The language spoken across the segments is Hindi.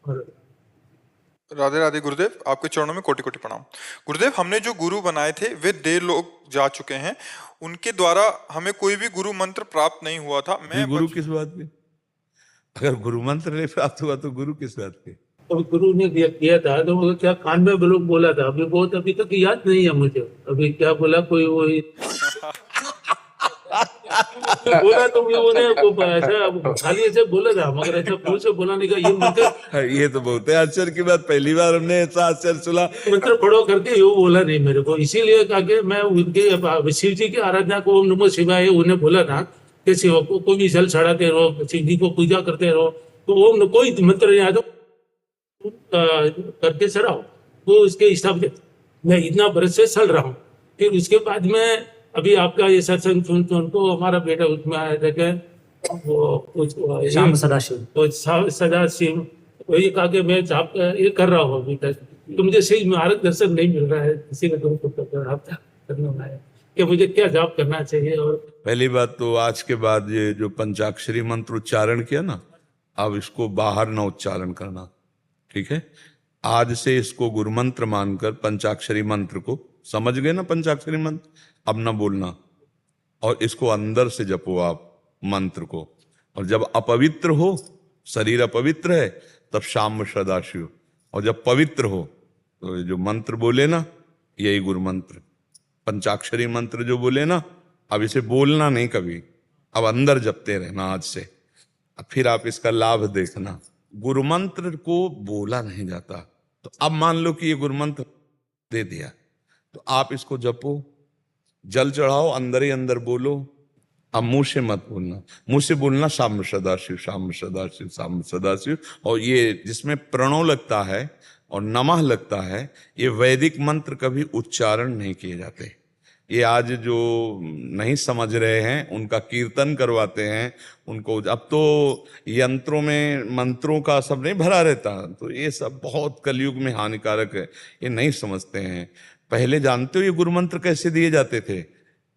और राधे राधे गुरुदेव, आपके चरणों में कोटि कोटि प्रणाम। गुरुदेव, हमने जो गुरु बनाए थे वे देर लोग जा चुके हैं। उनके द्वारा हमें कोई भी गुरु मंत्र प्राप्त नहीं हुआ था। फिर गुरु किस बात के? अगर गुरु मंत्र नहीं प्राप्त हुआ तो गुरु किस बात के? तो गुरु ने किया था, तो वो क्या कान में लोग बोला था, अभी बहुत अभी तक याद नहीं है मुझे। अभी क्या बोला कोई वही बोला तो भी उन्हें को ऐसा खाली ऐसे बोला था, मगर ऐसा भूल से बोला नहीं का ये मंत्र। ये तो बहुत है आश्चर्य की बात, पहली बार हमने ऐसा आश्चर्य सुना। मंत्र पढ़ो करके ये बोला नहीं मेरे को, इसीलिए कहा कि मैं उनके शिव जी की आराधना को ओम नमो शिवाय उन्हें बोला था कि शिव को भी जल चढ़ाते रहो, शिव जी को पूजा करते रहो। तो ओम कोई मंत्र नहीं आया तो करके चढ़ाओ, वो उसके हिसाब से मैं इतना बरस से चल रहा हूँ। फिर उसके बाद में अभी आपका ये सत्संग सुन तो हमारा बेटा उसमें आया था कि वो श्याम सदाशिव, वो सदाशिव वही कहा कि मैं जाप ये कर रहा हूँ अभी तक, तो मुझे सही मार्गदर्शन नहीं मिल रहा है। किसी का गुरु करना है कि मुझे क्या जाप करना चाहिए। और पहली बात तो आज के बाद ये जो पंचाक्षरी मंत्र उच्चारण किया ना, अब इसको बाहर ना उच्चारण करना, ठीक है? आज से इसको गुरु मंत्र मानकर पंचाक्षरी मंत्र को समझ गए ना, पंचाक्षरी मंत्र अब ना बोलना, और इसको अंदर से जपो आप मंत्र को। और जब अपवित्र हो, शरीर अपवित्र है, तब शाम सदाशिव, और जब पवित्र हो तो ये जो मंत्र बोले ना, यही गुरु मंत्र पंचाक्षरी मंत्र जो बोले ना, अब इसे बोलना नहीं कभी, अब अंदर जपते रहना आज से। अब फिर आप इसका लाभ देखना। गुरु मंत्र को बोला नहीं जाता, तो अब मान लो कि ये गुरु मंत्र दे दिया, तो आप इसको जपो, जल चढ़ाओ, अंदर ही अंदर बोलो। अब मुंह से मत बोलना, मुंह से बोलना शाम सदाशिव, शाम सदाशिव, शाम सदाशिव। और ये जिसमें प्रणव लगता है और नमः लगता है, ये वैदिक मंत्र कभी उच्चारण नहीं किए जाते। ये आज जो नहीं समझ रहे हैं उनका कीर्तन करवाते हैं उनको। अब तो यंत्रों में मंत्रों का सब नहीं भरा रहता, तो ये सब बहुत कलयुग में हानिकारक है, ये नहीं समझते हैं। पहले जानते हो ये गुरु मंत्र कैसे दिए जाते थे?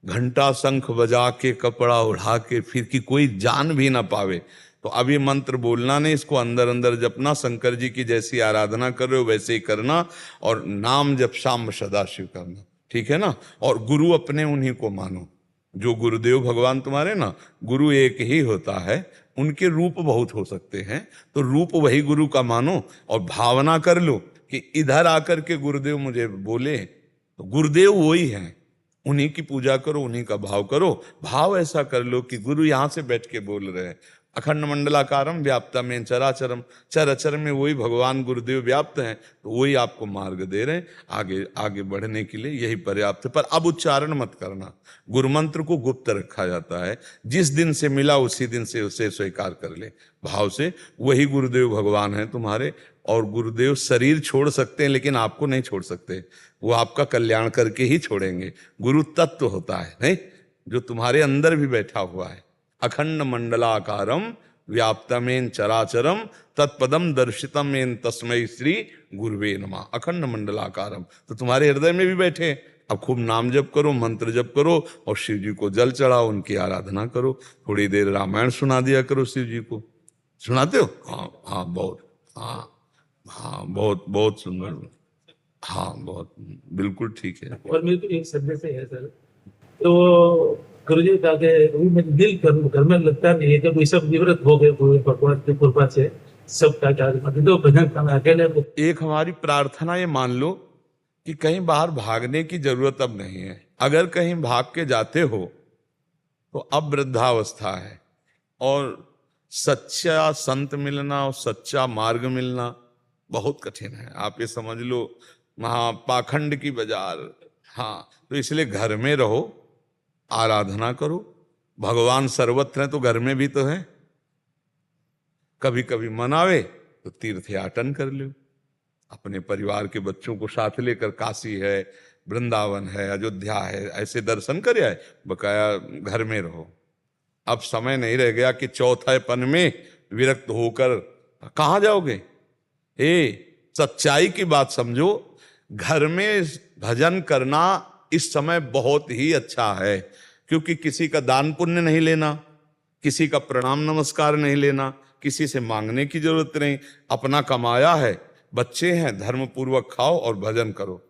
घंटा शंख बजा के, कपड़ा उड़ा के, फिर कि कोई जान भी ना पावे। तो अब ये मंत्र बोलना नहीं, इसको अंदर अंदर जपना। शंकर जी की जैसी आराधना कर रहे हो वैसे ही करना, और नाम जप शाम सदाशिव करना, ठीक है ना? और गुरु अपने उन्हीं को मानो जो गुरुदेव भगवान तुम्हारे ना। गुरु एक ही होता है, उनके रूप बहुत हो सकते हैं, तो रूप वही गुरु का मानो और भावना कर लो कि इधर आकर के गुरुदेव मुझे बोले, तो गुरुदेव वही हैं, उन्हीं की पूजा करो, उन्हीं का भाव करो। भाव ऐसा कर लो कि गुरु यहां से बैठ के बोल रहे हैं। अखंड मंडलाकारम व्याप्तमेन चराचरम, चर अचर में वही भगवान गुरुदेव व्याप्त हैं, तो वही आपको मार्ग दे रहे हैं आगे आगे बढ़ने के लिए, यही पर्याप्त है। पर अब उच्चारण मत करना, गुरु मंत्र को गुप्त रखा जाता है। जिस दिन से मिला उसी दिन से उसे स्वीकार कर ले भाव से, वही गुरुदेव भगवान हैं तुम्हारे। और गुरुदेव शरीर छोड़ सकते हैं लेकिन आपको नहीं छोड़ सकते, वो आपका कल्याण करके ही छोड़ेंगे। गुरु तत्व होता है नहीं, जो तुम्हारे अंदर भी बैठा हुआ है। अखंड मंडलाकारम व्याप्तमेन चराचरम तत्पदम दर्शितमेन तस्मै श्री गुरुवे नमः। अखंड मंडलाकारम तो तुम्हारे हृदय में भी बैठे। अब खूब नाम जप करो, मंत्र जप करो, और शिव जी को जल चढ़ाओ, उनकी आराधना करो। थोड़ी देर रामायण सुना दिया करो शिव जी को। सुनाते हो? हाँ हाँ, बहुत, हाँ हाँ, बहुत बहुत सुंदर, हाँ बहुत, बिल्कुल ठीक है। और मेरे को एक संदेश है सर, तो गुरुजी का के दिल घर में लगता नहीं है, जब ये सब निवृत्त हो गए भगवान की कृपा से, सब का तो भजन करना अकेले। एक हमारी प्रार्थना ये मान लो कि कहीं बाहर भागने की जरूरत अब नहीं है। अगर कहीं भाग के जाते हो तो अब वृद्धावस्था है, और सच्चा संत मिलना और सच्चा मार्ग मिलना बहुत कठिन है। आप ये समझ लो, महापाखंड की बाजार। हाँ, तो इसलिए घर में रहो, आराधना करो। भगवान सर्वत्र है तो घर में भी तो है। कभी कभी मन आवे तो तीर्थयाटन कर लो, अपने परिवार के बच्चों को साथ लेकर। काशी है, वृंदावन है, अयोध्या है, ऐसे दर्शन कर आए। बकाया घर में रहो। अब समय नहीं रह गया कि चौथापन में विरक्त होकर कहाँ जाओगे। सच्चाई की बात समझो, घर में भजन करना इस समय बहुत ही अच्छा है, क्योंकि किसी का दान पुण्य नहीं लेना, किसी का प्रणाम नमस्कार नहीं लेना, किसी से मांगने की जरूरत नहीं, अपना कमाया है, बच्चे हैं, धर्म पूर्वक खाओ और भजन करो।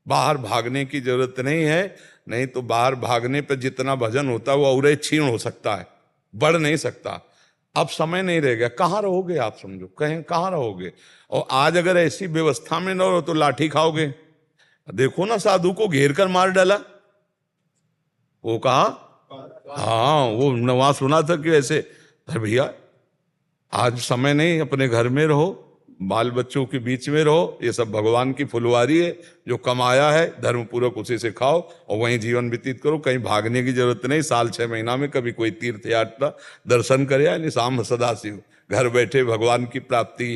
बाहर भागने की जरूरत नहीं है, नहीं तो बाहर भागने पे जितना भजन होता है वो और क्षीण हो सकता है, बढ़ नहीं सकता। अब समय नहीं रह गया, कहाँ रहोगे आप, समझो कहीं कहाँ रहोगे। और आज अगर ऐसी व्यवस्था में न रहो तो लाठी खाओगे। देखो ना, साधु को घेर कर मार डाला, वो कहा, हाँ वो वहां सुना था कि ऐसे। अरे भैया आज समय नहीं, अपने घर में रहो, बाल बच्चों के बीच में रहो, ये सब भगवान की फुलवारी है, जो कमाया है धर्म पूर्वक उसी से खाओ और वहीं जीवन व्यतीत करो। कहीं भागने की जरूरत नहीं। साल 6 महीना में कभी कोई तीर्थ यात्रा दर्शन करे, यानी शाम सदाशिव, घर बैठे भगवान की प्राप्ति,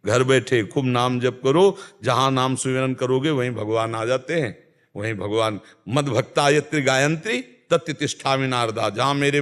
घर बैठे खूब नाम जप करो। जहां नाम सुमिरन करोगे वहीं भगवान आ जाते हैं, वहीं भगवान। मद भक्ता यत्र गायत्री तत्तिष्ठामि नारदा, जहां मेरे